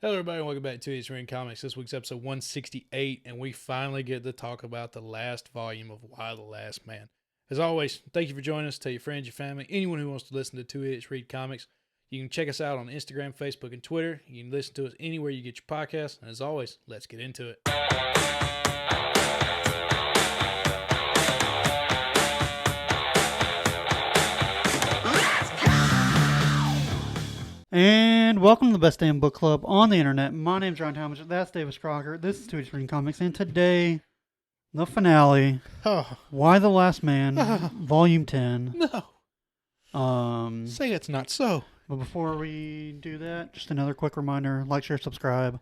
Hello, everybody, and welcome back to It's Ring Comics. This week's episode 168, and we finally get to talk about the last volume of Why the Last Man. As always, thank you for joining us. Tell your friends, your family, anyone who wants to listen to Two Idiots Read Comics. You can check us out on Instagram, Facebook, and Twitter. You can listen to us anywhere you get your podcasts. And as always, let's get into it. And welcome to the Best Damn Book Club on the internet. My name's Ryan Talmadge. That's Davis Crocker. This is Two Idiots Reading Comics. And today, the finale, Why the Last Man, Volume 10. No. Say it's not so. But before we do that, just another quick reminder, like, share, subscribe.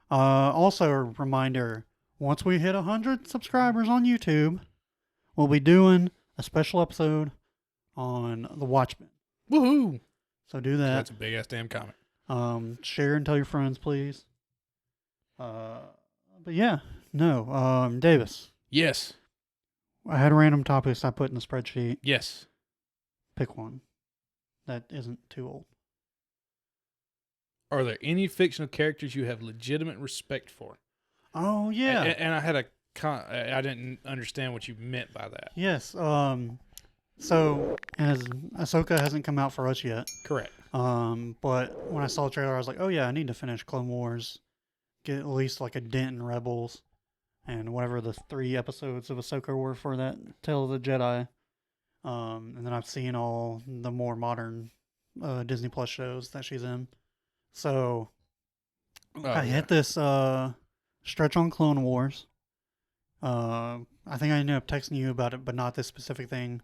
Also a reminder, once we hit 100 subscribers on YouTube, we'll be doing a special episode on The Watchmen. Woohoo! So do that. That's a big-ass damn comic. Share and tell your friends, please. But yeah, no. Davis, Yes. I had random topics I put in the spreadsheet. Yes. Pick one that isn't too old. Are there any fictional characters you have legitimate respect for? Oh yeah. And I had I didn't understand what you meant by that. Yes. So as Ahsoka hasn't come out for us yet. Correct. But when I saw the trailer, I was like, oh yeah, I need to finish Clone Wars, get at least like a dent in Rebels, and whatever the 3 episodes of Ahsoka were for that Tale of the Jedi. And then I've seen all the more modern Disney Plus shows that she's in. So I hit this stretch on Clone Wars. I think I ended up texting you about it, but not this specific thing,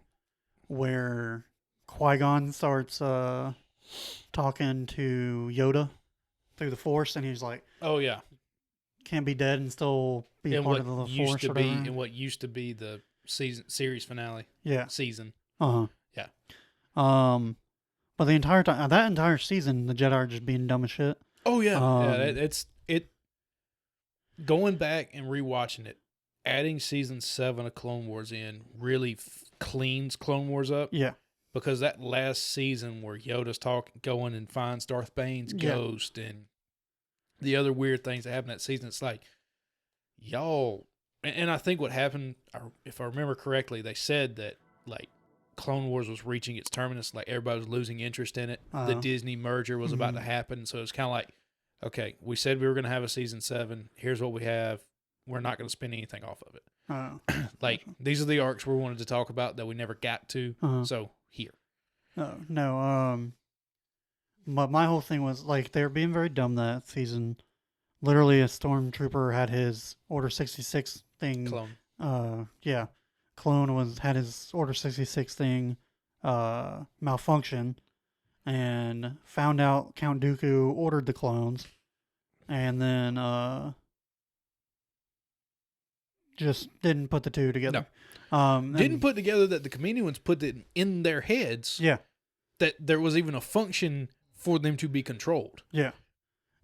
where Qui-Gon starts talking to Yoda through the Force, and he's like, "Oh yeah, can't be dead and still be a part of the Force." And what used to be the series finale. Yeah. Season. Yeah. But the entire time, that entire season, the Jedi are just being dumb as shit. Oh yeah, it's going back and rewatching it. Adding season 7 of Clone Wars in really cleans Clone Wars up. Yeah. Because that last season where Yoda's going and finds Darth Bane's ghost and the other weird things that happen that season, it's like, y'all. And I think what happened, if I remember correctly, they said that like Clone Wars was reaching its terminus, like everybody was losing interest in it. The Disney merger was about to happen, so it was kind of like, okay, we said we were going to have a season 7. Here's what we have. We're not going to spend anything off of it. Like, these are the arcs we wanted to talk about that we never got to. So here. No. But my whole thing was like they were being very dumb that season. Literally, a stormtrooper had his Order 66 thing. Clone. Yeah. Clone had his Order 66 thing malfunction, and found out Count Dooku ordered the clones, and then just didn't put the two together. No. Didn't put together that the Kaminoans put it in their heads. Yeah. That there was even a function for them to be controlled. Yeah.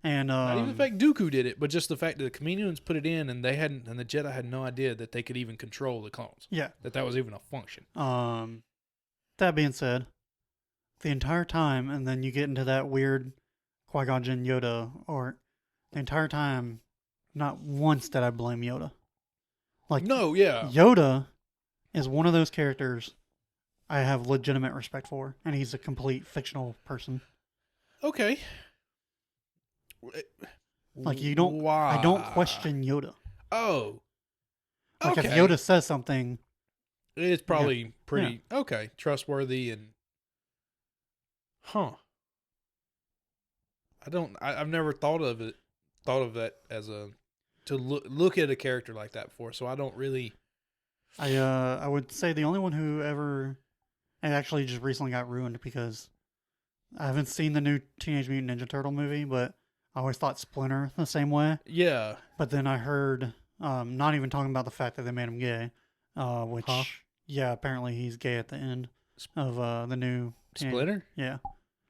And not even the fact Dooku did it, but just the fact that the Kaminoans put it in and and the Jedi had no idea that they could even control the clones. Yeah. That was even a function. That being said, the entire time, and then you get into that weird Qui-Gon Jinn Yoda, or the entire time, not once did I blame Yoda. Like, no, yeah. Yoda is one of those characters I have legitimate respect for, and he's a complete fictional person. Okay. Like, Why? I don't question Yoda. Oh. Like, okay. if Yoda says something, it's probably pretty, okay, trustworthy and, I've never thought of that as to look at a character like that before, so I don't really. I would say the only one who ever, and actually just recently got ruined because I haven't seen the new Teenage Mutant Ninja Turtle movie, but I always thought Splinter the same way. Yeah. But then I heard, not even talking about the fact that they made him gay, which, yeah, apparently he's gay at the end of the new Splinter? Yeah.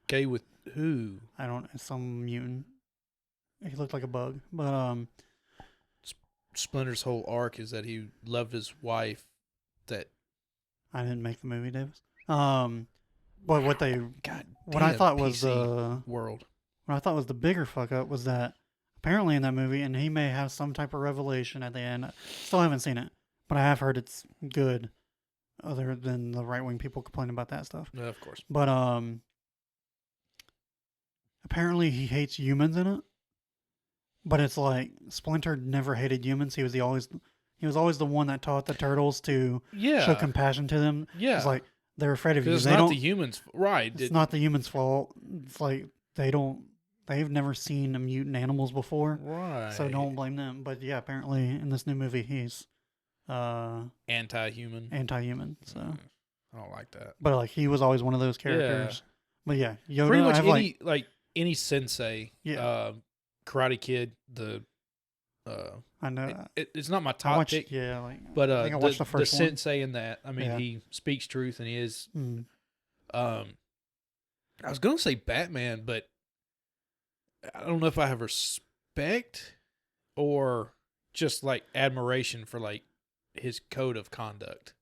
Gay with who? I don't, some mutant. He looked like a bug, but Splinter's whole arc is that he loved his wife. That I didn't make the movie, Davis. But what I thought was world. what I thought was the bigger fuck up was that apparently in that movie, and he may have some type of revelation at the end. Still haven't seen it, but I have heard it's good. Other than the right wing people complaining about that stuff. Yeah, of course. But apparently he hates humans in it. But it's like Splinter never hated humans. He was always the one that taught the turtles to show compassion to them. Yeah. It's like they're afraid of you. It's not the humans, right? It's not the humans' fault. It's like they've never seen mutant animals before. Right. So don't blame them. But yeah, apparently in this new movie he's anti-human. So I don't like that. But like he was always one of those characters. Yeah. But yeah, Yoda, pretty much any sensei, Karate Kid, I know it's not my top pick. Yeah, but I think I watched the first one. sensei in that. I mean, he speaks truth and he is. I was gonna say Batman, but I don't know if I have respect or just like admiration for like his code of conduct.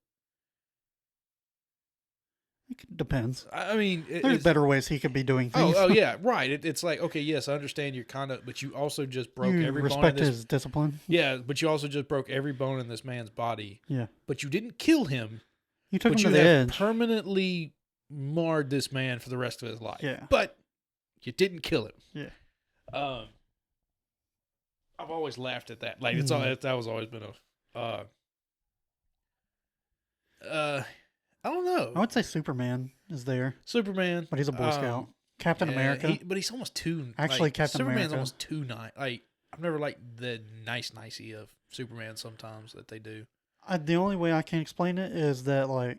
It depends. I mean, there's better ways he could be doing things. Oh yeah, right. It's like, okay, yes, I understand your conduct, but you also just broke every bone. Respect his discipline. Yeah, but you also just broke every bone in this man's body. Yeah. But you didn't kill him. You took him to the edge. Permanently marred this man for the rest of his life. Yeah. But you didn't kill him. Yeah. I've always laughed at that. Like that was always been a I don't know. I would say Superman is there. Superman, but he's a Boy Scout. Captain America, but he's almost too. Actually, Captain Superman's America. almost too nice. Like I've never liked the nicey of Superman. Sometimes that they do. The only way I can explain it is that like,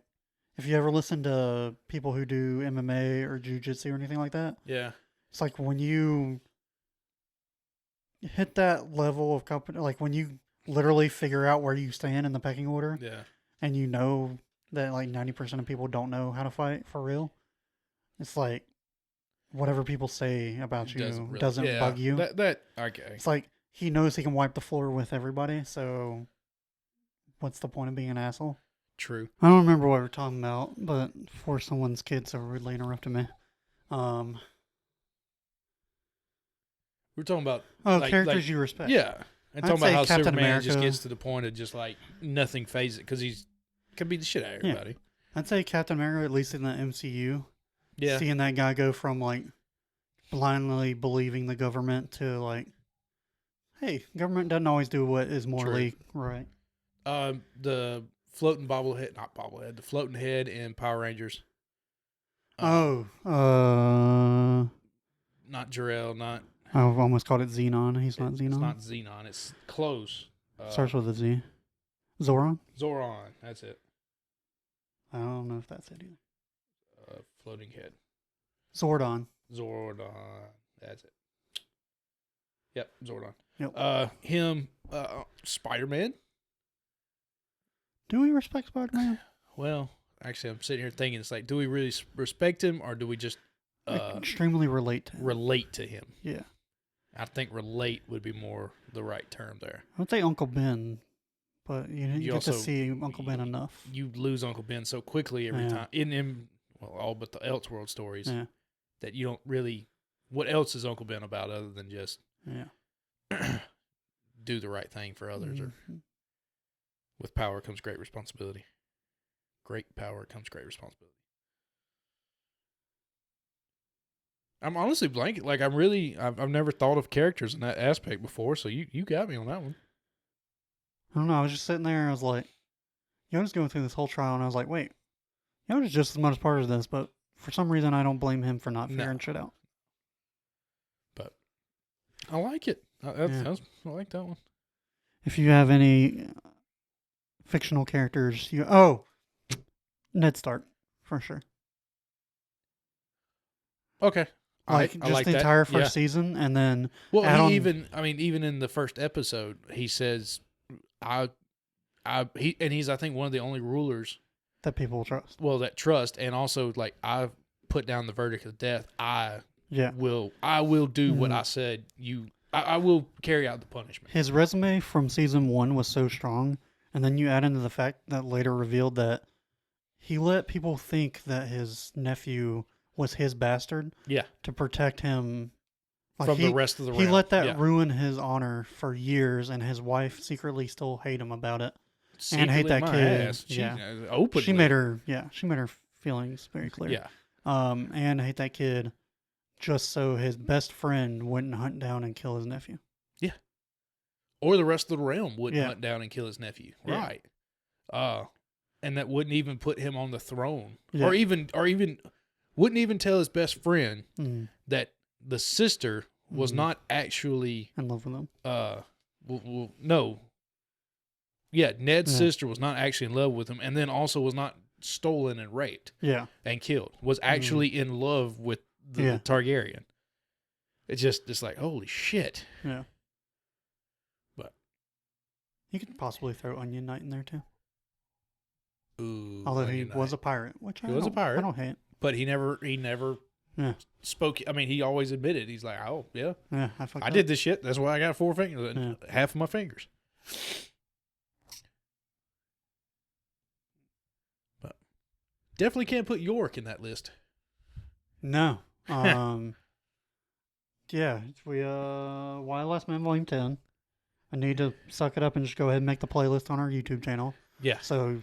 if you ever listen to people who do MMA or jiu-jitsu or anything like that, yeah, it's like when you hit that level of company, like when you literally figure out where you stand in the pecking order, yeah, and you know that like 90% of people don't know how to fight for real. It's like whatever people say about you doesn't bug you. That okay. It's like he knows he can wipe the floor with everybody, so what's the point of being an asshole? True. I don't remember what we're talking about, but before someone's kid so rudely interrupted me. We're talking about characters you respect. Yeah. And talking about how Captain Superman America just gets to the point of just like nothing phases it because he's can beat the shit out of everybody. Yeah. I'd say Captain America, at least in the MCU. Yeah. Seeing that guy go from like blindly believing the government to like, hey, government doesn't always do what is morally right. The floating the floating head in Power Rangers. Not Jor-El, not. I've almost called it Xenon. He's not Xenon. It's not Xenon. It's close. Starts with a Z. Zoran? Zoran. That's it. I don't know if that's it either. Floating head. Zordon. That's it. Yep, Zordon. Yep. Him, Spider-Man. Do we respect Spider-Man? Well, actually, I'm sitting here thinking, it's like, do we really respect him or do we just extremely relate to him? Relate to him. Yeah. I think relate would be more the right term there. I would say Uncle Ben, but you get also, to see Uncle Ben enough. You lose Uncle Ben so quickly every time. In all but the Elseworld stories that you don't really. What else is Uncle Ben about other than just do the right thing for others? Or with power comes great responsibility. Great power comes great responsibility. I'm honestly blank. Like I've never thought of characters in that aspect before. So you got me on that one. I don't know. I was just sitting there. I was like, Yoda's going through this whole trial, and I was like, wait, Yoda's just as much part of this, but for some reason, I don't blame him for not figuring shit out. But I like it. I like that one. If you have any fictional characters, Ned Stark for sure. Okay. Like the entire first season, and then even in the first episode, he says, he's I think one of the only rulers that people trust. Well, that trust, and also like I've put down the verdict of death. I will do what I said. I will carry out the punishment. His resume from season 1 was so strong, and then you add into the fact that later revealed that he let people think that his nephew was his bastard. Yeah. To protect him Like from the rest of the he realm. let that Yeah. ruin his honor for years, and his wife secretly still hate him about it. And hate Secretly that my kid. ass. Yeah. Openly. She made her feelings very clear. Yeah. And hate that kid just so his best friend wouldn't hunt down and kill his nephew. Or the rest of the realm wouldn't Yeah. hunt down and kill his nephew. Yeah. Right. And that wouldn't even put him on the throne. Yeah. Or even wouldn't even tell his best friend Mm. that the sister was Mhm. not actually In love with him. no. Yeah, Ned's Yeah. sister was not actually in love with him, and then also was not stolen and raped Yeah. and killed. Was actually in love with the Yeah. Targaryen. It's like, holy shit. Yeah. But You could possibly throw Onion Knight in there too. ooh, Although he Onion was Knight. a pirate, which He I was a don't- pirate. I don't hate. But he never Yeah. spoke. I mean, he always admitted. He's like, oh yeah, Yeah, I fucked I up. did this shit. That's why I got 4 fingers, and half of my fingers. But definitely can't put York in that list. No. Yeah, we Wild Last Man Volume 10. I need to suck it up and just go ahead and make the playlist on our YouTube channel. Yeah, So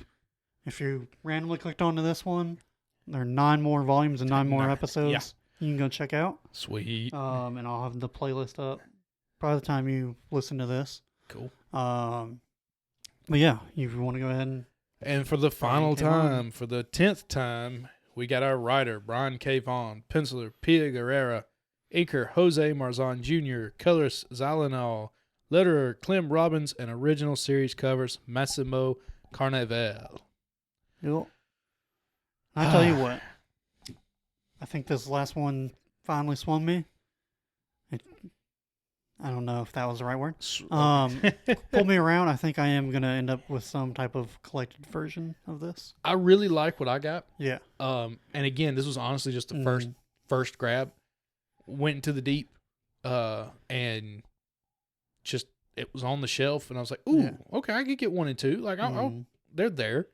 if you randomly clicked onto this one, there are 9 more volumes and 9 more 9, episodes you can go check out. sweet, And I'll have the playlist up by the time you listen to this. cool. But yeah, if you want to go ahead And for the final came on. time, for the 10th time, we got our writer, Brian K. Vaughan, penciler, Pia Guerrera, inker, Jose Marzan Jr., colorist, Zalinal, letterer, Clem Robbins, and original series covers, Massimo Carneval. Yep. I tell you what, I think this last one finally swung me. I don't know if that was the right word. Pulled me around. I think I am going to end up with some type of collected version of this. I really like what I got. Yeah. And again, this was honestly just the Mhm. first grab. Went into the deep, and just it was on the shelf, and I was like, "Ooh, Yeah. okay, I could get 1 and 2. Like, they're there.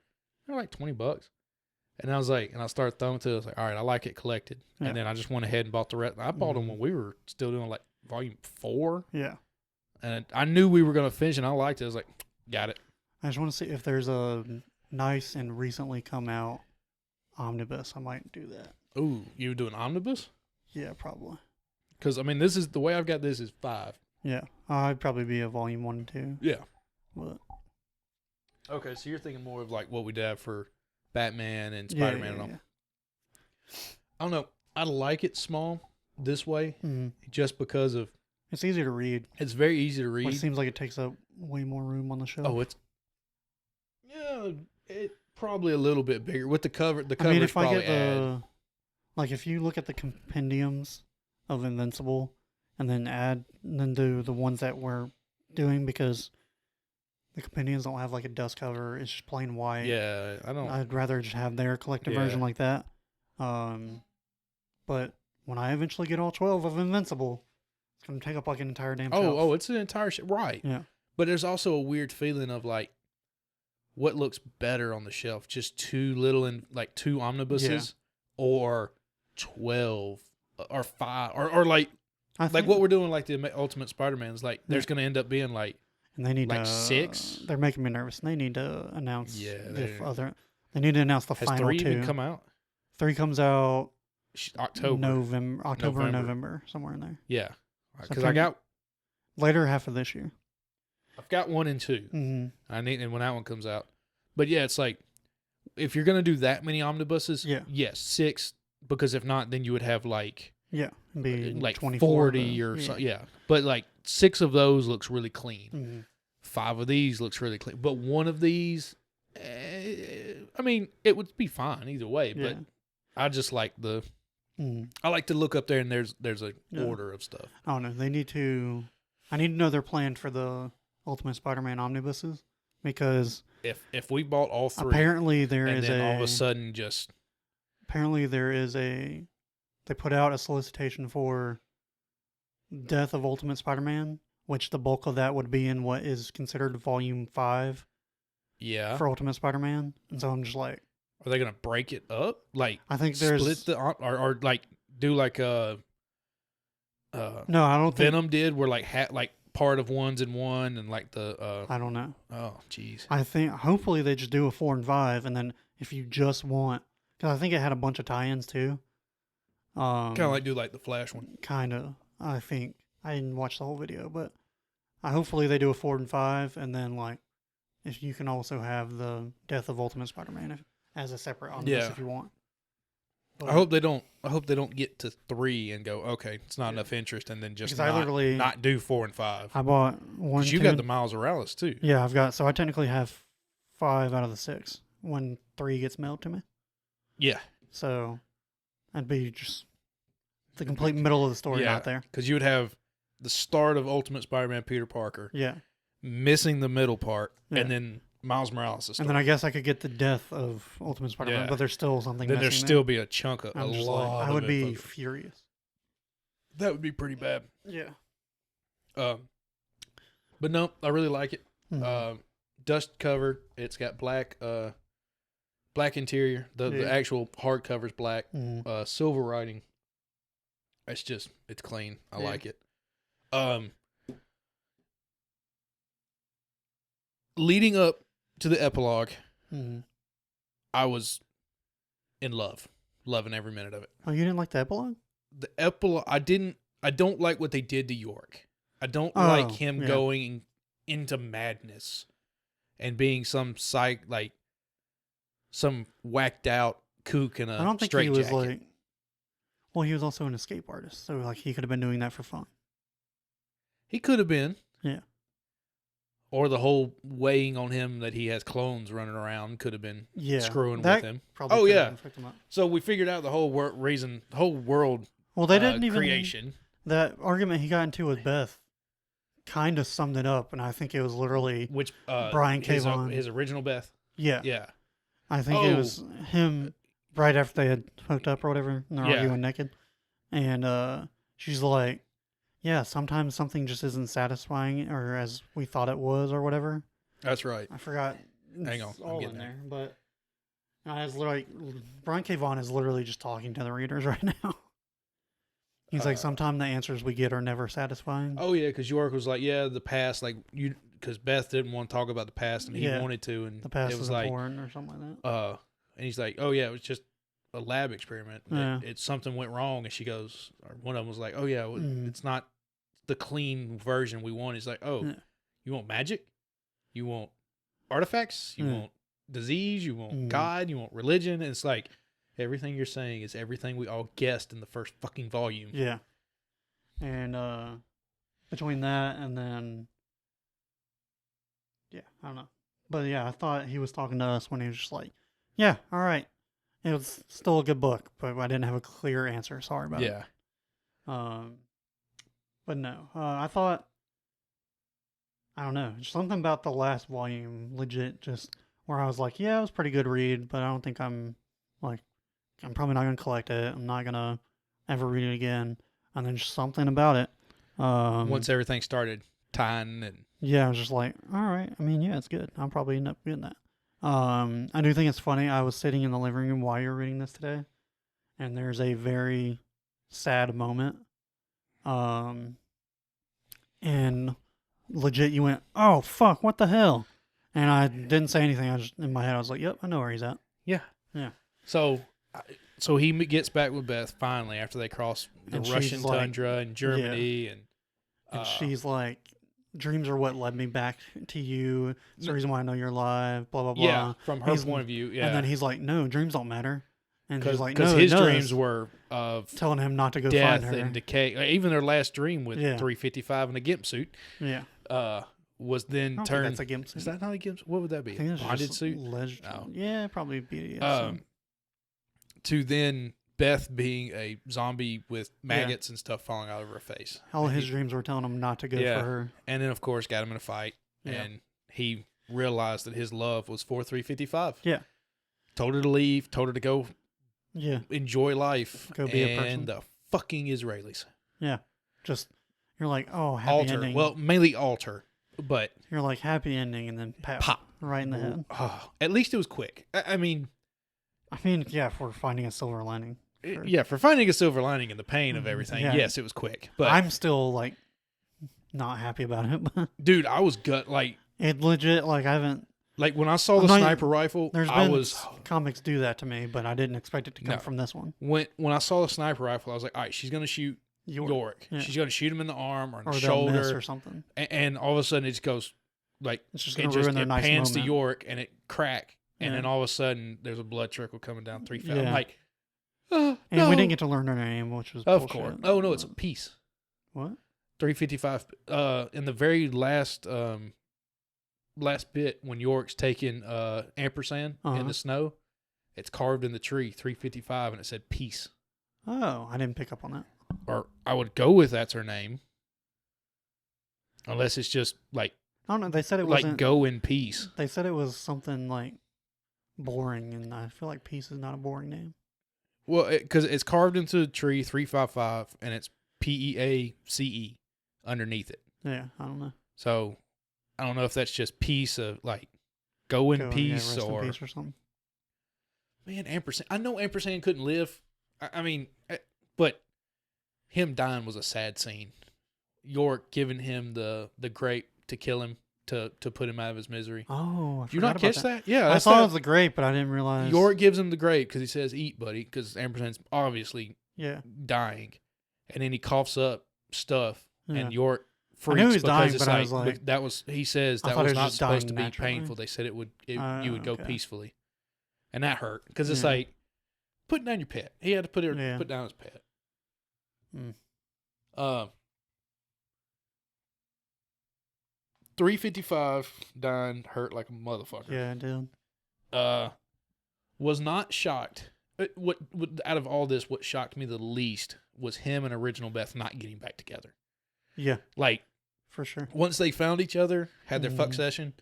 They're like $20." And I was like, and I started throwing to it. I was like, all right, I like it collected. Yeah. And then I just went ahead and bought the rest. I bought them when we were still doing like volume 4, Yeah. and I knew we were going to finish, and I liked it. I was like, got it. I just want to see if there's a nice and recently come out omnibus. I might do that. Ooh, you do an omnibus? Yeah, probably. Because I mean, this is the way I've got this is 5. Yeah. I'd probably be a volume 1 and 2. Yeah. But Okay, so you're thinking more of like what we did for Batman and yeah, Spider-Man and all. I don't know. I like it small this way just because of It's easy to read. it's very easy to read. It seems like it takes up way more room on the shelf. Oh, it's it probably a little bit bigger with the cover. The I cover's mean, if I probably get the like, if you look at the compendiums of Invincible and then do the ones that we're doing, because the compendiums don't have like a dust cover; it's just plain white. Yeah, I don't. I'd rather just have their collective Yeah. version like that. But when I eventually get all 12 of Invincible, it's gonna take up like an entire damn shelf. Oh, it's an entire right. Yeah. But there's also a weird feeling of like, what looks better on the shelf? Just 2 little and like 2 omnibuses, or 12 or 5 or like I like think, what we're doing like the Ultimate Spider-Man's like. There's Yeah. going to end up being like and they need like to, 6? They're making me nervous. They need to announce Yeah, They need to announce the has final 3 2. even come out? 3 comes out October. October or November, somewhere in there. Yeah, So because I got later half of this year. I've got 1 and 2. Mm-hmm. I need, and when that one comes out. But yeah, it's like if you're gonna do that many omnibuses, Yeah. yes, 6. Because if not, then you would have like Yeah, it'd be like 24 40 to- or yeah. something. Yeah, but like 6 of those looks really clean. Mhm. 5 of these looks really clean. But 1 of these, I mean, it would be fine either way. Yeah. But I just like Mhm. I like to look up there and there's a Yeah. order of stuff. I don't know. They need to. I need to know their plan for the Ultimate Spider-Man omnibuses, because If we bought all 3, apparently there and is then a all of a sudden just they put out a solicitation for Death of Ultimate Spider-Man, which the bulk of that would be in what is considered Volume 5 yeah. for Ultimate Spider-Man. And so I'm just like, Are they gonna break it up? Like I think there's split the or like do like No, I don't think. Venom did, where like part of one's in one, and like the I don't know. oh jeez. I think hopefully they just do a 4 and 5, and then if you just want, because I think it had a bunch of tie-ins too. Kind of like do like the Flash one. Kind of. I think I didn't watch the whole video, but hopefully they do a 4 and 5, and then like if you can also have the Death of Ultimate Spider-Man as a separate omnibus if you want. But I hope they don't get to 3 and go, okay, it's not enough interest, and then just not do 4 and 5. I bought 1. You got the Miles Morales too. Yeah, so I technically have 5 out of the 6 when 3 gets mailed to me. Yeah. So that'd be just the complete middle of the story out there. Because you would have the start of Ultimate Spider-Man Peter Parker. Yeah. Missing the middle part, and then Miles Morales' story. And then I guess I could get the death of Ultimate Spider-Man, but there's still something then missing. There'd still be a chunk of a lot. I would be furious. That would be pretty bad. Yeah. But no, I really like it. Mm-hmm. Dust cover. It's got black interior. The actual hardcover's black. Mm-hmm. Silver writing. It's clean. I like it. Leading up to the epilogue, I was in love, loving every minute of it. Oh, you didn't like the epilogue? The epilogue, I don't like what they did to York. I don't like him going into madness and being some some whacked out kook in a I don't think straight he was jacket. Well, he was also an escape artist, so like he could have been doing that for fun. He could have been. Yeah. Or the whole weighing on him that he has clones running around could have been screwing with him. Oh yeah. So we figured out the whole world. Well, they didn't even creation. That argument he got into with Beth kind of summed it up, and I think it was literally Brian K. Vaughan, his original Beth. Yeah. Yeah. I think it was him right after they had hooked up or whatever, and they're arguing naked, and she's like, yeah, sometimes something just isn't satisfying or as we thought it was or whatever. That's right. I forgot. Hang on. It's all in there. But I was like, Brian K. Vaughan is literally just talking to the readers right now. He's like, sometimes the answers we get are never satisfying. Oh, yeah, because York was like, the past, because Beth didn't want to talk about the past and he wanted to. And the past it was important or something like that. And he's like, oh, yeah, it was just a lab experiment. Yeah. Something went wrong. And she goes, or one of them was like, oh, yeah, it's not the clean version we want. He's like, you want magic? You want artifacts? You want disease? You want God? You want religion? And it's like, everything you're saying is everything we all guessed in the first fucking volume. Yeah. And between that and then, I don't know. But yeah, I thought he was talking to us when he was just like, yeah, all right. It was still a good book, but I didn't have a clear answer. Sorry about it. Yeah. But no, I thought, I don't know, something about the last volume legit just where I was like, yeah, it was a pretty good read, but I don't think I'm probably not going to collect it. I'm not going to ever read it again. And then just something about it. Once everything started tying and. Yeah, I was just like, all right. I mean, yeah, it's good. I'll probably end up getting that. I do think it's funny. I was sitting in the living room while you're reading this today, and there's a very sad moment. And legit, you went, oh, fuck, what the hell? And I didn't say anything. I just, in my head, I was like, yep, I know where he's at. Yeah. Yeah. So he gets back with Beth finally after they cross the Russian tundra in Germany. And she's like, dreams are what led me back to you. It's the reason why I know you're alive, blah, blah, blah. Yeah, from her point of view, yeah. And then he's like, no, dreams don't matter. And she's like, no, because his dreams were of telling him not to go death find her. and decay. Even their last dream with 355 in a gimp suit, was then turned. That's a gimp suit. Is that not a gimp suit? What would that be? A bonded suit? Yeah, probably be. To then Beth being a zombie with maggots and stuff falling out of her face. All his dreams were telling him not to go for her. And then, of course, got him in a fight. Yeah. And he realized that his love was for 355. Yeah. Told her to leave, told her to go enjoy life. Go be a person. And the fucking Israelis. Yeah. Just, you're like, oh, happy ending. Well, mainly altar, but. You're like, happy ending, and then pop. Right in the head. Oh, at least it was quick. I mean, yeah, for finding a silver lining. for finding a silver lining in the pain of everything. Yeah. Yes, it was quick, but I'm still like not happy about it. dude, I was It legit like I haven't. like when I saw the I'm not- sniper rifle, There's I been was comics do that to me, but I didn't expect it to come No. from this one. when I saw the sniper rifle, I was like, all right, she's gonna shoot York. Yeah. She's gonna shoot him in the arm or in Or the they'll miss shoulder, or something. and all of a sudden it just goes like It's just it gonna just ruin their it nice pans to moment. York and it crack, and Yeah. then all of a sudden there's a blood trickle coming down 3 feet. Yeah. I'm like, And no. we didn't get to learn her name, which was Of bullshit. course. Oh no, it's a piece. What? 355. In the very last bit when York's taking ampersand in Uh-huh. the snow, it's carved in the tree 355, and it said peace. Oh, I didn't pick up on that. Or I would go with that's her name, unless it's just like I don't know. They said it wasn't. go in peace. They said it was something like boring, and I feel like Peace is not a boring name. Well, because it's carved into the tree 355, and it's PEACE underneath it. Yeah, I don't know. So I don't know if that's just peace of like go in peace rest in or peace or something. man, ampersand. I know ampersand couldn't live. I mean, but him dying was a sad scene. York giving him the grape to kill him to put him out of his misery. Oh, I Did you not forgot about catch that? Yeah, I that's saw it that. was the grape, but I didn't realize. York gives him the grape because he says, "Eat, buddy," because ampersand's obviously Yeah. dying, and then he coughs up stuff, Yeah. and York I knew freaks he was because dying, it's but I was like- that was he says I that thought was it was not just supposed to dying be naturally. painful. They said you would go Okay. peacefully, and that hurt because it's Yeah. like putting down your pet. He had to put Yeah. down his pet. Mm. 355 dying hurt like a motherfucker. Yeah, I did. Was not shocked. What out of all this, what shocked me the least was him and Original Beth not getting back together. Yeah, Like for sure. once they found each other, had their fuck Mhm. session.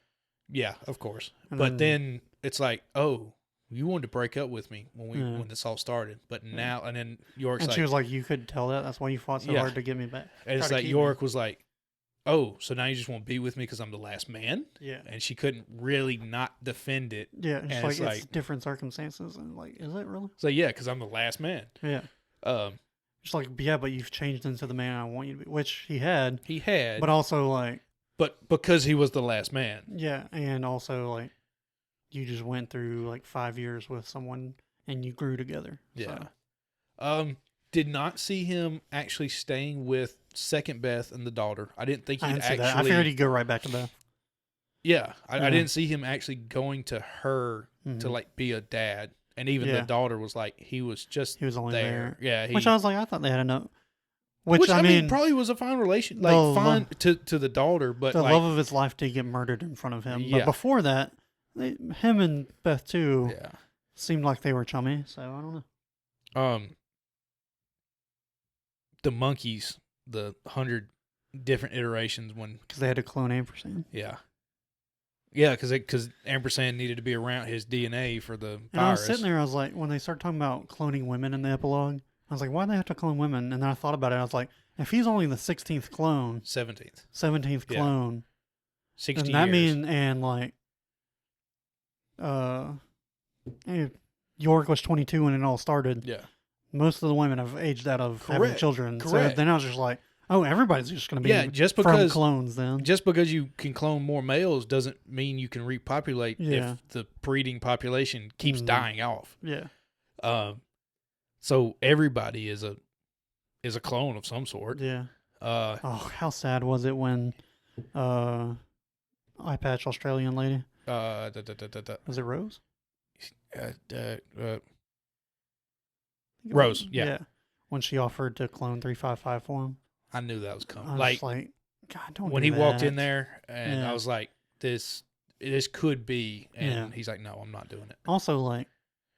Yeah, of course. And But then it's like, oh, you wanted to break up with me Yeah. when this all started, but now and then York's And like, she was like, "You could tell that. That's why you fought so Yeah. hard to get me back." and it's try to like keep me. York was like, oh, so now you just won't be with me because I'm the last man, Yeah, and she couldn't really not defend it. yeah. It's And like it's it's like- different circumstances, and like, is it really? So yeah, because I'm the last man. Yeah. It's like, yeah, but you've changed into the man I want you to be, which he had, He had, but also like, but because he was the last man. yeah, and also like, you just went through like 5 years with someone and you grew together. Yeah. So, Did not see him actually staying with second Beth and the daughter. I didn't think I he'd didn't see actually. that. I figured he'd go right back to Beth. Yeah, I Yeah. didn't see him actually going to her to Mhm. like be a dad, and even Yeah. the daughter was like he was just He was only there. there. Yeah, Which I was like, I thought they had enough. Which, which I mean, probably was a fine relation, like the fine to the daughter, but the like love of his life did get murdered in front of him. Yeah. But before that, him and Beth too yeah. seemed like they were chummy. So I don't know. The monkeys, the 100 different iterations when Because they had to clone ampersand. yeah, because ampersand needed to be around his DNA for the And I was virus. sitting there, I was like, when they started talking about cloning women in the epilogue, I was like, why do they have to clone women? And then I thought about it. I was like, if he's only the 16th clone, 17th, 17th Yeah. clone, 60 then that years. means, and like, York was 22 when it all started. Yeah. Most of the women have aged out of having Correct. children. So Correct. then I was just like, oh, everybody's just going to be Yeah, just from because clones then. you can clone more males doesn't mean you can repopulate Yeah. if the breeding population keeps Mhm. dying off. Yeah. So everybody is a clone of some sort. Yeah. Uh, Oh, how sad was it when eye patch Australian lady, da, da, da, da, da. was it Rose? Uh, uh, uh, I think it Rose, was. yeah. When she offered to clone 355 for him. I knew that was I coming. was Like just like, God, don't when do he walked that. in there, and Yeah. I was like, "This could be," and Yeah. he's like, "No, I'm not doing it." Also, like,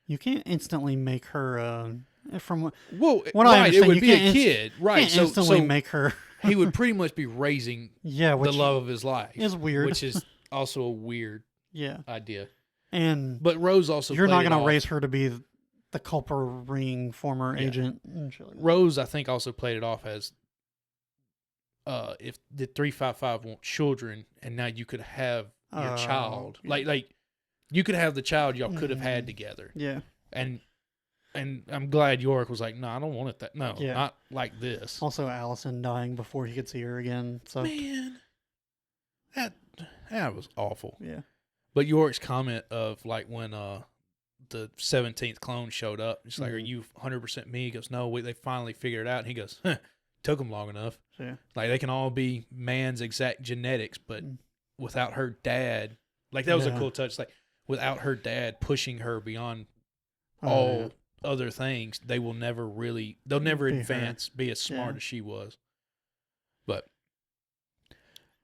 you can't instantly make her, from what Well, What I right, it understand, would you be a can't kid, right? can't So, instantly so make her, he would pretty much be raising yeah, which the love of his life, is weird. which is also a weird yeah. idea. And But Rose also you're not played it going to off. raise her to be the culper ring former Yeah. agent. And shit like that. Rose, I think, also played it off as if the 355 want children, and now you could have your Oh, child, yeah. like you could have the child y'all could have had Mhm. together, Yeah. and And I'm glad York was like, no, I don't want it that. No, Yeah. not like this. Also, Allison dying before he could see her again. So Man, that was awful. yeah, But York's comment of like when the 17th clone showed up, it's like, are you 100% me? He goes, no, they finally figured it out. And he goes, took them long enough. yeah, Like they can all be man's exact genetics, but without her dad, like that was a cool touch. Like without her dad pushing her beyond all other things, they'll never advance, be as smart as she was. But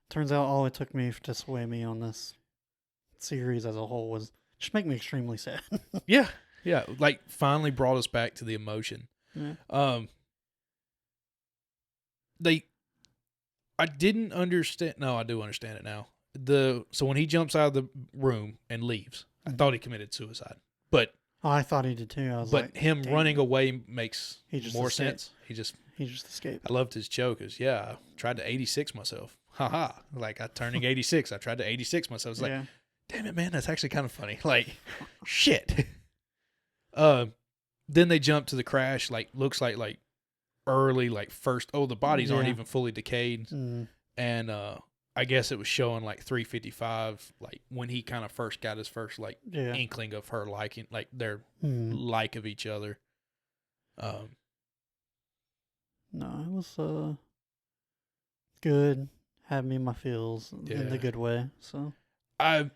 turns out all it took me to sway me on this series as a whole was just make me extremely sad. yeah, like finally brought us back to the emotion. Yeah. I didn't understand. No, I do understand it now. So when he jumps out of the room and leaves, I thought he committed suicide, but I thought he did too. I was like, him running away makes more escaped. sense. He just escaped. I loved his joke. I tried to 86 myself. Haha. Like I turning 86. I tried to 86 myself. It's like, damn it, man, that's actually kind of funny. Like, shit. Then they jump to the crash. Like, looks like early, like first. Oh, the bodies aren't even fully decayed. And I guess it was showing like 355, like when he kind of first got his first like inkling of her liking, like their like of each other. No, it was good. Had me in my feels in the good way. So I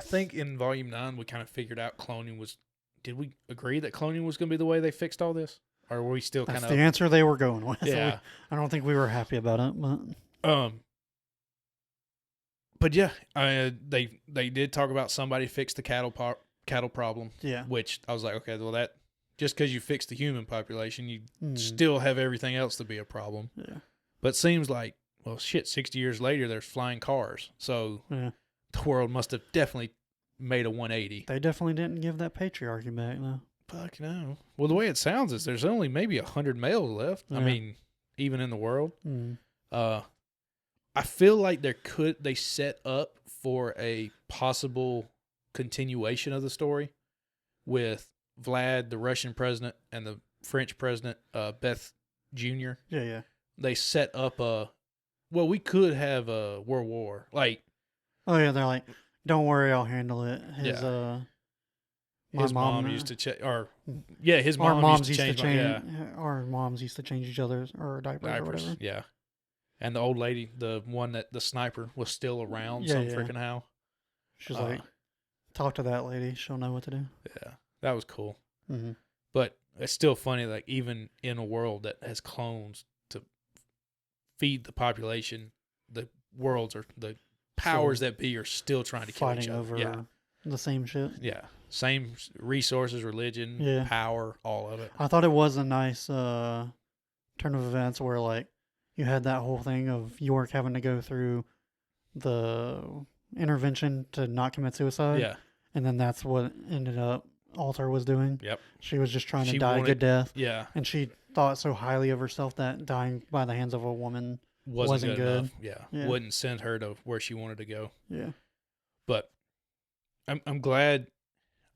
think in Volume 9 we kind of figured out cloning was. Did we agree that cloning was going to be the way they fixed all this, or were we still kind of the answer they were going with? Yeah, I don't think we were happy about it, but yeah, they did talk about somebody fixed the cattle problem. Yeah, which I was like, okay, well that just because you fixed the human population, you still have everything else to be a problem. Yeah, but it seems like 60 years later, there's flying cars, so the world must have definitely made a 180. They definitely didn't give that patriarchy back, though. Fuck no. Well, the way it sounds is there's only maybe 100 males left. I mean, even in the world. I feel like they set up for a possible continuation of the story with Vlad, the Russian president, and the French president, Beth Jr. Yeah. They set up we could have a world war. Like, oh yeah, they're like, don't worry, I'll handle it. His mom used to change, his mom used to change. Our moms used to change each other's or diapers or whatever. Yeah, and the old lady, the one that the sniper was still around freaking how. She's like, talk to that lady. She'll know what to do. Yeah, that was cool. Mm-hmm. But it's still funny, like even in a world that has clones to feed the population, the powers that be are still trying to kill each other. Fighting over the same shit. Yeah. Same resources, religion, power, all of it. I thought it was a nice turn of events where like you had that whole thing of York having to go through the intervention to not commit suicide. Yeah. And then that's what ended up Alter was doing. Yep. She was just trying to die a good death. Yeah. And she thought so highly of herself that dying by the hands of a woman wasn't good enough. Yeah. Wouldn't send her to where she wanted to go. Yeah. But I'm glad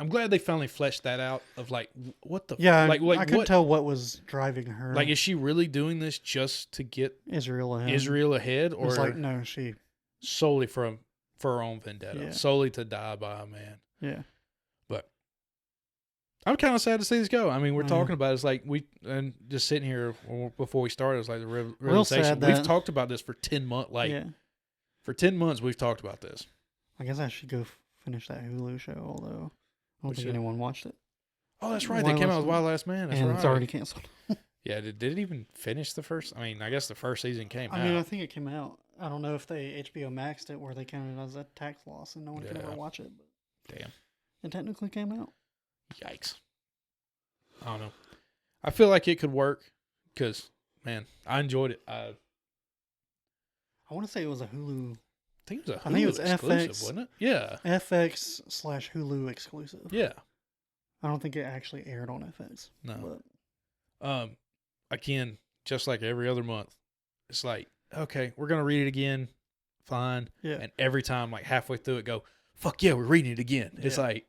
they finally fleshed that out of like what the like I couldn't tell what was driving her. Like, is she really doing this just to get Israel ahead, or like no, she solely for her own vendetta, solely to die by a man? Yeah. But I'm kind of sad to see this go. I mean, we're talking about it's like and just sitting here before we started, it's like the realization we've talked about this for 10 months. For 10 months, we've talked about this. I guess I should go finish that Hulu show, although I don't think anyone watched it. Oh, that's right. They came out with Wild Last Man. That's right. It's already canceled. Yeah, did it even finish the first? I mean, I guess the first season came out. I mean, I think it came out. I don't know if they HBO Maxed it where they counted it as a tax loss and no one could ever watch it. But damn. It technically came out. Yikes. I don't know. I feel like it could work because, man, I enjoyed it. I want to say it was a Hulu. I think it was a Hulu exclusive, FX, wasn't it? Yeah. FX/Hulu exclusive. Yeah. I don't think it actually aired on FX. No. But. Again, just like every other month, it's like, okay, we're going to read it again. Fine. Yeah. And every time, like halfway through it, go, fuck yeah, we're reading it again. It's like,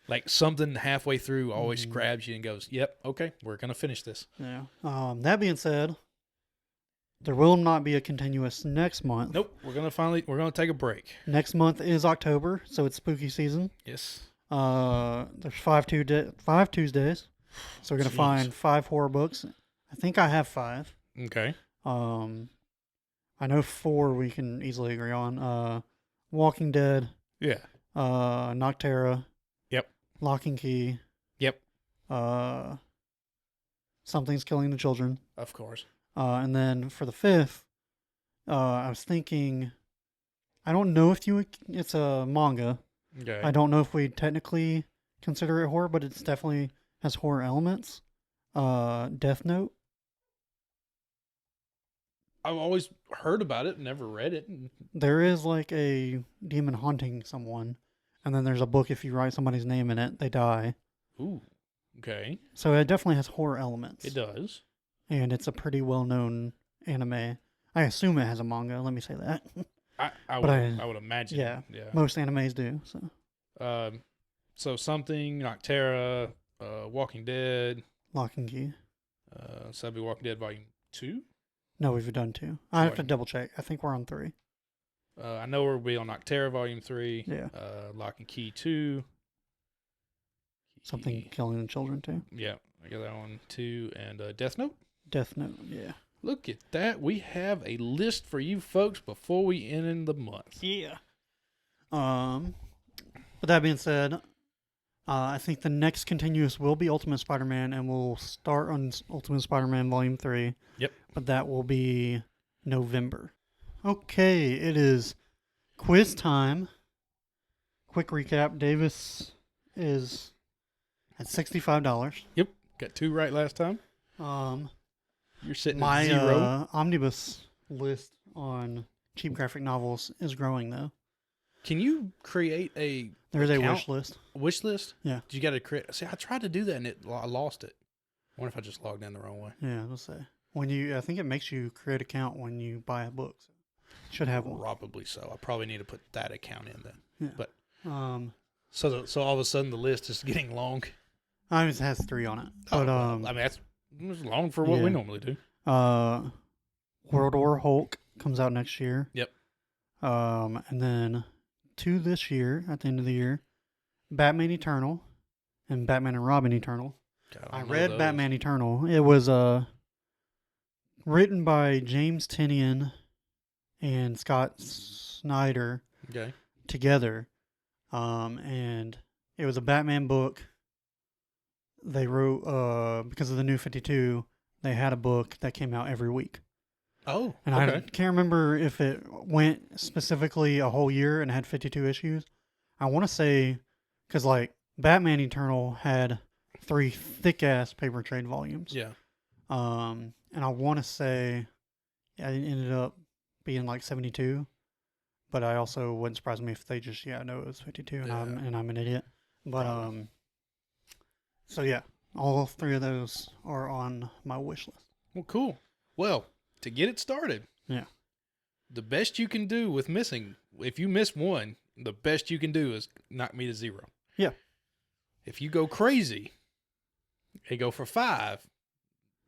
Like something halfway through always grabs you and goes, "Yep, okay, we're gonna finish this." Yeah. That being said, there will not be a continuous next month. Nope, we're gonna take a break. Next month is October, so it's spooky season. Yes. There's 5 Tuesdays, so we're gonna Jeez. find 5 horror books. I think I have 5. Okay. I know 4 we can easily agree on. Walking Dead, Yeah. Noctera. Yep. Lock and Key. Yep. Something's Killing the Children. Of course. And then for the 5th, I was thinking, I don't know if it's a manga. Okay. I don't know if we technically consider it horror, but it's definitely has horror elements. Death Note. I've always heard about it, never read it. There is like a demon haunting someone, and then there's a book if you write somebody's name in it, they die. Ooh. Okay. So it definitely has horror elements. It does. And it's a pretty well-known anime. I assume it has a manga. Let me say that. I would imagine. Yeah. Yeah. Most animes do. So So something Noctera, Walking Dead. Lock and Key. So that'd be Walking Dead Volume 2. No, we've done 2. I have to double check. I think we're on 3. I know we'll be on Noctera Volume 3. Yeah. Lock and Key 2. Something Killing the Children too. Yeah, I got that one too. And Death Note. Death Note. Yeah. Look at that. We have a list for you folks before we end in the month. Yeah. With that being said, I think the next continuous will be Ultimate Spider-Man, and we'll start on Ultimate Spider-Man Volume 3. Yep. But that will be November. Okay, it is quiz time. Quick recap. Davis is at $65. Yep. Got 2 right last time. You're sitting at 0. My omnibus list on cheap graphic novels is growing, though. Can you create a There's a account? wish list. Wish list? Yeah. You got to create. See, I tried to do that and I lost it. I wonder if I just logged in the wrong way. Yeah, let's say. I think it makes you create an account when you buy a book. So should have one. Probably so. I probably need to put that account in then. Yeah. But So all of a sudden the list is getting long. it has 3 on it. But I mean that's long for what we normally do. World War Hulk comes out next year. Yep. And then 2 this year at the end of the year, Batman Eternal, and Batman and Robin Eternal. God, I read Batman Eternal. It was written by James Tynion and Scott Snyder together. And it was a Batman book. They wrote because of the New 52, they had a book that came out every week. Oh, and I can't remember if it went specifically a whole year and had 52 issues. I want to say, because like Batman Eternal had 3 thick-ass paper trade volumes. Yeah. And I want to say it ended up being like 72. But I also wouldn't surprise me if they just, know it was 52 and I'm an idiot. But, so yeah, all 3 of those are on my wish list. Well, cool. Well, to get it started, the best you can do with missing, if you miss 1, the best you can do is knock me to 0. Yeah. If you go crazy and go for 5,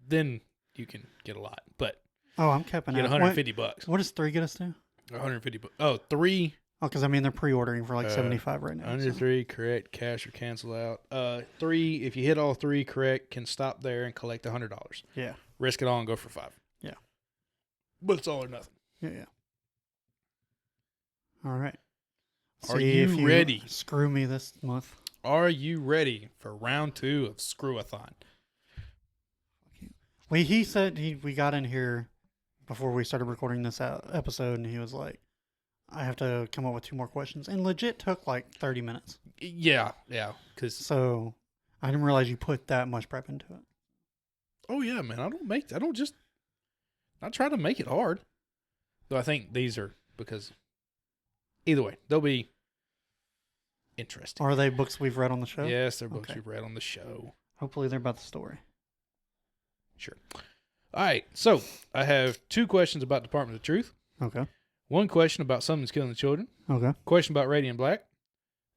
then you can get a lot. But I'm capping get out. $150. What does 3 get us to? $150. Oh, 3. Oh, because they're pre-ordering for like 75 right now. Under 3, correct, cash or cancel out. 3, if you hit all 3 correct, can stop there and collect $100. Yeah. Risk it all and go for 5. Yeah. But it's all or nothing. Yeah. All right. Are See if you ready? Screw me this month. Are you ready for round 2 of Screw-a-thon? He said we got in here before we started recording this episode, and he was like, I have to come up with 2 more questions. And legit took like 30 minutes. Yeah. So I didn't realize you put that much prep into it. Oh, yeah, man. I try to make it hard. Though I think these are because either way, they'll be interesting. Are they books we've read on the show? Yes, they're books we've read on the show. Hopefully they're about the story. Sure. All right. So I have 2 questions about Department of Truth. Okay. 1 question about Something's Killing the Children. Okay. Question about Radiant Black.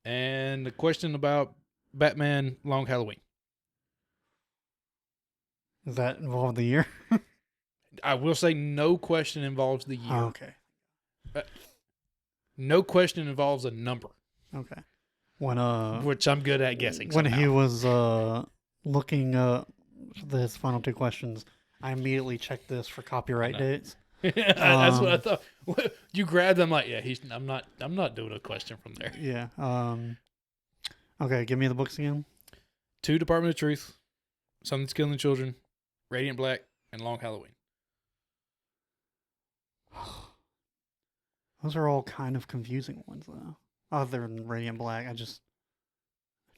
And a question about Batman Long Halloween. Does that involve the year? I will say no question involves the year. Oh, okay. No question involves a number, Okay. When which I'm good at guessing. when he somehow. was looking his final two questions, I immediately checked this for copyright No. dates. That's what I thought. You grabbed them like, yeah. I'm not doing a question from there. Yeah. Okay, give me the books again. 2 Department of Truth, Something's Killing Children, Radiant Black, and Long Halloween. Those are all kind of confusing ones, though. Other than Radiant Black, I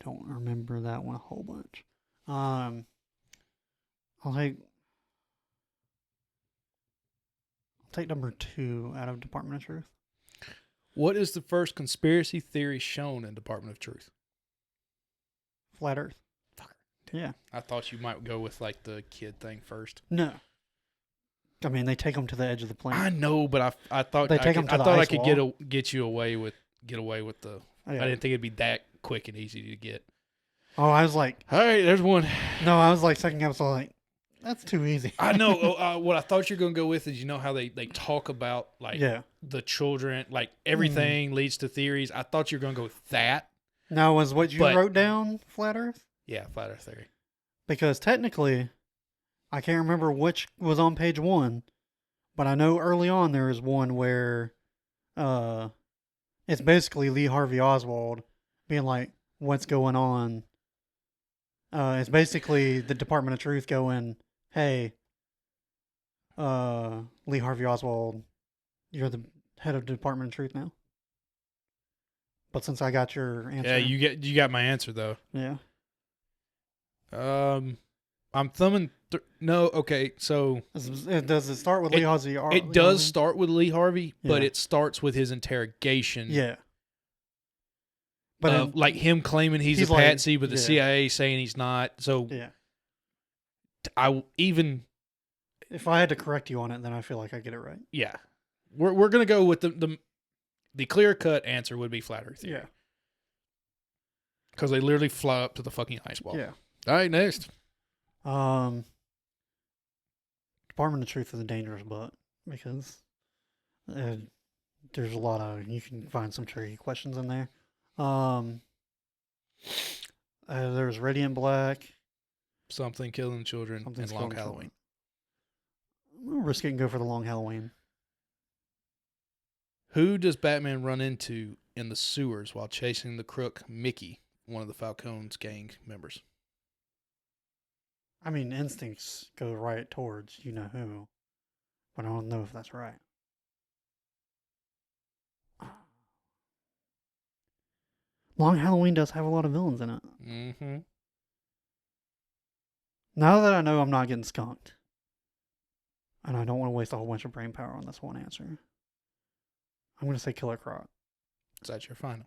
don't remember that one a whole bunch. I'll take number 2 out of Department of Truth. What is the first conspiracy theory shown in Department of Truth? Flat Earth. Fucker. Yeah. I thought you might go with like the kid thing first. No. I mean, they take them to the edge of the planet. I know, but I thought They take 'em to the I ice could wall. get away with the. Oh, I yeah. didn't think it'd be that quick and easy to get. Oh, I was like, All right, there's one. no, I was like second episode, like, that's too easy. I know. What I thought you were gonna go with is how they talk about like Yeah. the children, like everything leads to theories. I thought you were gonna go with that. Now, was what you But- wrote down Flat Earth? Yeah, flat Earth theory. Because technically, I can't remember which was on page 1, but I know early on there was one where it's basically Lee Harvey Oswald being like, what's going on? It's basically the Department of Truth going, hey, Lee Harvey Oswald, you're the head of the Department of Truth now. But since I got your answer. Yeah, you got my answer though. Yeah. I'm thumbing. No, okay. So Does it start with Lee Harvey? it does start with Lee Harvey, but Yeah. it starts with his interrogation. Yeah. But Like him claiming he's he's a like- patsy, but the yeah. CIA saying he's not. So yeah. If I had to correct you on it, then I feel like I get it right. yeah, we're gonna go with the clear cut answer would be flat Earth theory. Yeah. Because they literally fly up to the fucking ice wall. Yeah. All right, next. Department of Truth is a dangerous butt because there's a lot of, you can find some tricky questions in there. There's Radiant Black. Something killing children Something's and Long Killing Halloween. Children. I'm gonna risk it and go for the Long Halloween. Who does Batman run into in the sewers while chasing the crook Mickey, one of the Falcone's gang members? I mean, instincts go right towards you know who, but I don't know if that's right. Long Halloween does have a lot of villains in it. Mm-hmm. Now that I know I'm not getting skunked, and I don't want to waste a whole bunch of brain power on this one answer, I'm going to say Killer Croc. Is that your final?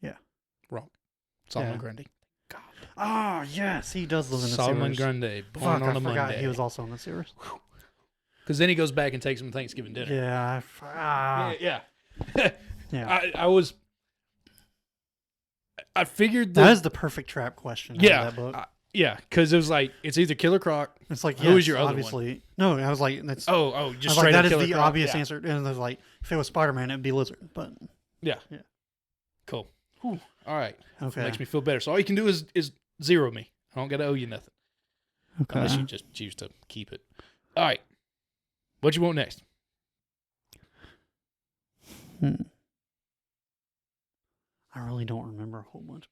Yeah. Wrong. Solomon Yeah. Grundy. God. Ah, yes, he does live in the Solomon sewers. Grundy, born Fuck, on I a forgot Monday. he was also in the sewers. Because then he goes back and takes him to Thanksgiving dinner. Yeah, Yeah. yeah. I was. I figured That is the perfect trap question. out of Yeah. that book. Yeah, because it was like, it's either Killer Croc. It's like, Who is yes, your other one? obviously. No, I was like, that's. Oh, I just was straight like, up that is Killer the Croc. obvious Yeah. answer. And there's like, if it was Spider Man, it'd be Lizard. But Yeah. Yeah. Cool. Whew. All right. okay, Makes me feel better. So all you can do is zero me. I don't got to owe you nothing. okay. Unless you just choose to keep it. All right. What you want next? I really don't remember a whole bunch.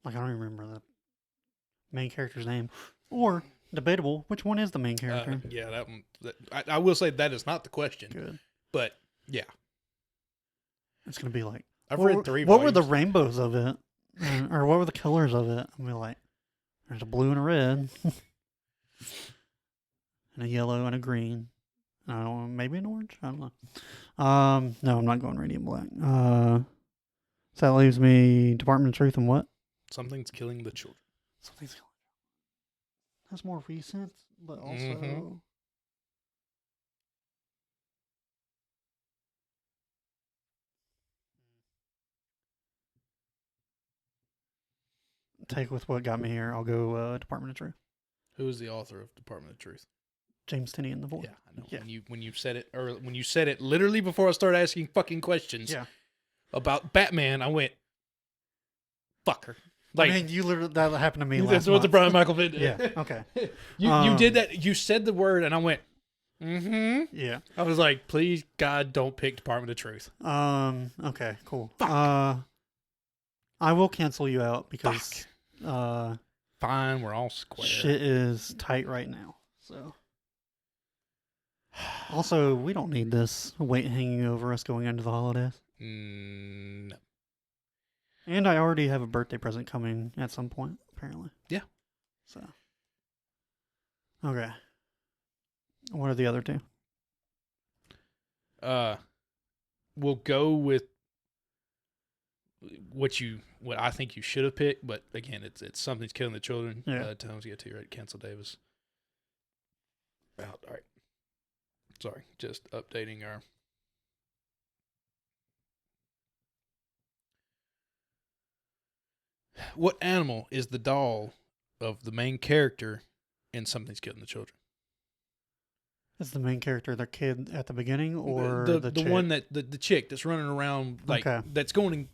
Like, I don't even remember the main character's name. Or, debatable, which one is the main character? Yeah, that one. I will say that is not the question. Good. But yeah, It's going to be like, I've what read were- 3 What were volumes. the rainbows of it? Or what were the colors of it? I'm like, there's a blue and a red. And a yellow and a green. I don't know, maybe an orange? I don't know. No, I'm not going Radiant Black. So that leaves me Department of Truth and what? Something's killing the children. Something's going on. That's more recent, but also. Mhm. take with what got me here. I'll go Department of Truth. Who is the author of Department of Truth? James Tinian the Void. Yeah, I know. Yeah. When you said it, or when you said it literally before I started asking fucking questions Yeah. about Batman, I went, "Fuck her." Like, I mean, you literally that happened to me last that's what the month. Brian Michael Vick did. Yeah. Okay. You did that. You said the word, and I went, "Mm-hmm." Yeah. I was like, "Please, God, don't pick Department of Truth." Okay. Cool. Fuck. I will cancel you out because Fine, we're all square. shit is tight right now. So. Also, we don't need this weight hanging over us going into the holidays. No. And I already have a birthday present coming at some point, apparently. Yeah. So. Okay. What are the other two? We'll go with what I think you should have picked, but again, it's Something's Killing the Children. Yeah. Tell them to get to you, right? Cancel Davis. Out. All right. Sorry, just updating our. What animal is the doll of the main character in Something's Killing the Children? Is the main character the kid at the beginning, or the chick? one that the chick that's running around like Okay. that's going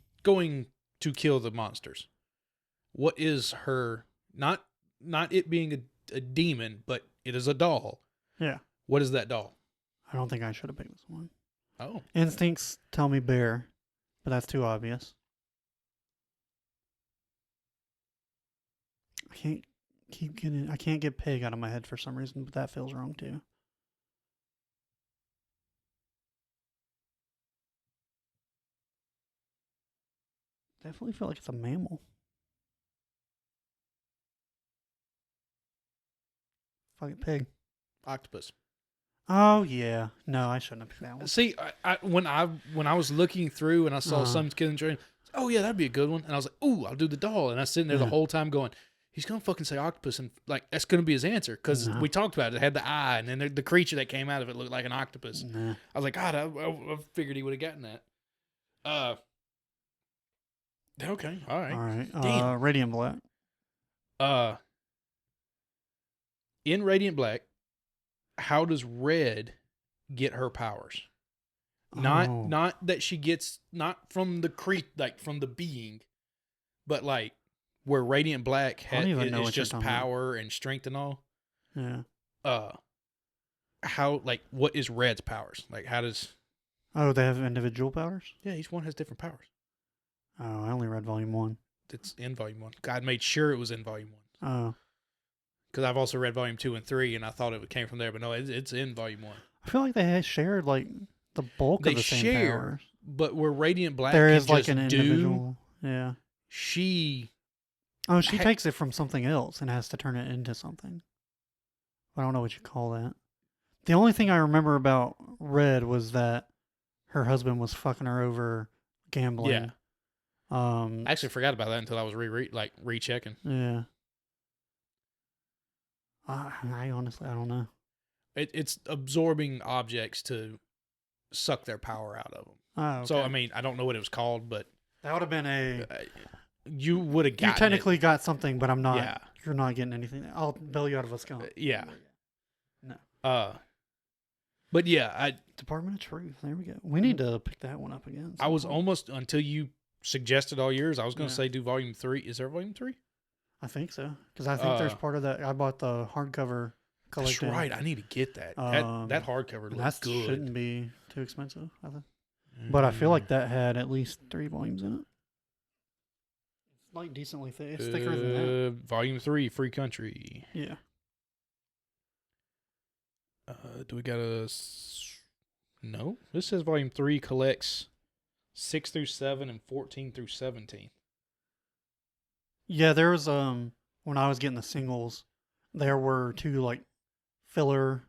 to kill the monsters? What is her not it being a demon, but it is a doll? Yeah. What is that doll? I don't think I should have picked this one. Oh, Instincts tell me bear, but that's too obvious. I can't get pig out of my head for some reason, but that feels wrong too. Definitely feel like it's a mammal. Fucking pig. octopus. Oh yeah. No, I shouldn't have picked that one. See, when I was looking through and I saw Something's Killing the Children, oh yeah, that'd be a good one. And I was like, ooh, I'll do the doll. And I was sitting there the whole time going, he's gonna fucking say octopus, and like that's gonna be his answer because we talked about it. It had the eye, and then the creature that came out of it looked like an octopus. Nah. I was like, God, I figured he would have gotten that. Okay, all right. All right. Damn. Radiant Black. In Radiant Black, how does Red get her powers? Not that she gets not from the from the being, but like where Radiant Black is just power and strength and all. Yeah. How what is Red's powers? Like how does? Oh, they have individual powers? Yeah, each one has different powers. Oh, I only read volume 1. It's in volume 1. God made sure it was in volume 1. Oh. Because I've also read volume 2 and 3, and I thought it came from there, but no, it's in volume 1. I feel like they had shared like the bulk of the same powers. But where Radiant Black there can is like just an individual. Yeah. She takes it from something else and has to turn it into something. I don't know what you call that. The only thing I remember about Red was that her husband was fucking her over gambling. Yeah. I actually forgot about that until I was rechecking. Yeah. I honestly, I don't know. It's absorbing objects to suck their power out of them. Oh, okay. So I mean, I don't know what it was called, but that would have been you would have gotten. You technically got something, but I'm not. Yeah. You're not getting anything. I'll bail you out of a skunk. Yeah. No. But yeah, Department of Truth. There we go. We need to pick that one up again. I was almost until you suggested all yours. I was going to say do volume 3. Is there volume 3? I think so because I think there's part of that. I bought the hardcover collection. That's right. I need to get that. That hardcover looks good. That shouldn't be too expensive, I think. But I feel like that had at least 3 volumes in it. It's like decently thick. It's thicker than that. Volume 3, Free Country. Yeah. Do we got a? No. This says volume 3 collects 6 through 7 and 14 through 17. Yeah, there was when I was getting the singles, there were 2 like filler.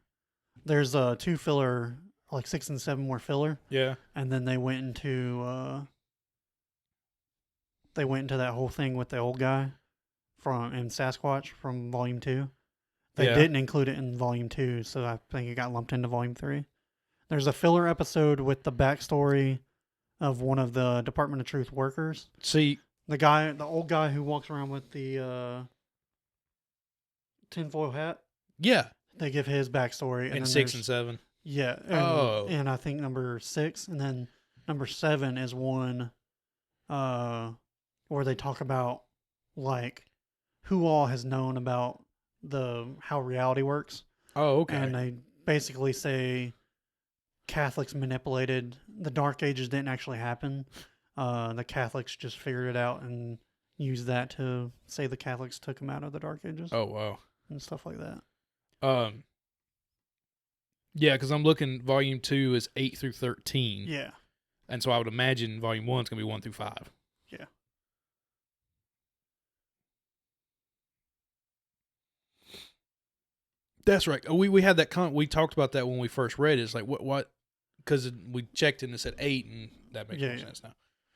There's 2 filler, like 6 and 7 were filler. Yeah. And then they went into that whole thing with the old guy in Sasquatch from volume 2. They didn't include it in volume 2, so I think it got lumped into volume 3. There's a filler episode with the backstory of one of the Department of Truth workers. See, The old guy who walks around with the tinfoil hat. Yeah, They give his backstory, in then 6 and there's 7. yeah, Oh. and I think number 6, and then number 7 is one where they talk about like who all has known about how reality works, Oh, okay. and they basically say Catholics manipulated the Dark Ages didn't actually happen. The Catholics just figured it out and used that to say the Catholics took them out of the Dark Ages Oh, wow. and stuff like that. Yeah, because I'm looking. Volume 2 is 8 through 13. Yeah, And so I would imagine Volume 1 is going to be 1 through 5. yeah. That's right. We had that we talked about that when we first read it. It's like what because we checked and it said 8, and that makes more sense now.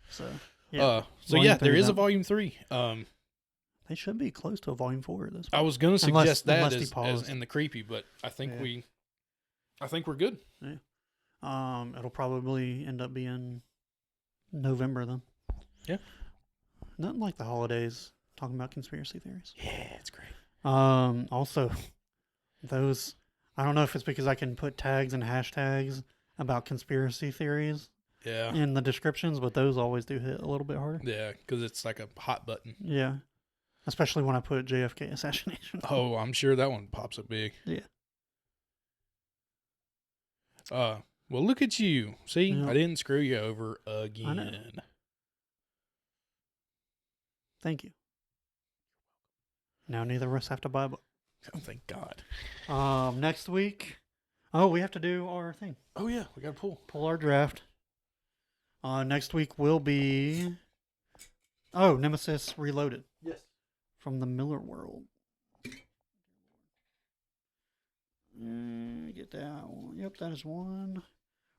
So yeah, There is a out. Volume 3. They should be close to a Volume 4 at this point. I was going to suggest unless he as paused. in the creepy, but I think Yeah. we're good. It'll probably end up being November then. Yeah. Nothing like the holidays talking about conspiracy theories. Yeah, it's great. Also, those, I don't know if it's because I can put tags and hashtags about conspiracy theories Yeah. in the descriptions, but those always do hit a little bit harder. Yeah, because it's like a hot button. Yeah. Especially when I put JFK assassination. Oh, I'm sure that one pops up big. Yeah. Well, look at you. See, Yeah. I didn't screw you over know. again. Thank you. Now neither of us have to buy a book. Oh, thank God. Next week, we have to do our thing. Oh, yeah, we got to Pull our draft. Next week will be Nemesis Reloaded. Yes. From the Miller World. Get that one. Yep, that is one.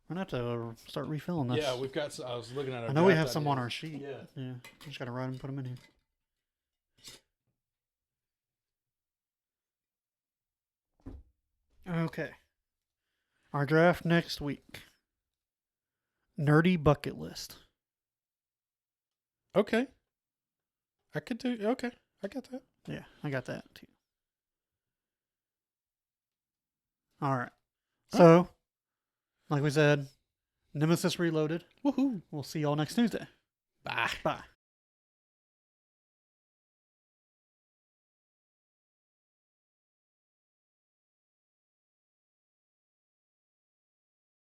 We're going to have to start refilling this. Yeah, we've got. I was looking at. I know we have some on our sheet. Yeah. Yeah. Just got to write them and put them in here. Okay. Our draft next week. Nerdy Bucket List. Okay. I could do. Okay, I got that. Yeah, I got that too. All right. So, like we said, Nemesis Reloaded. Woohoo! We'll see y'all next Tuesday. Bye. Bye.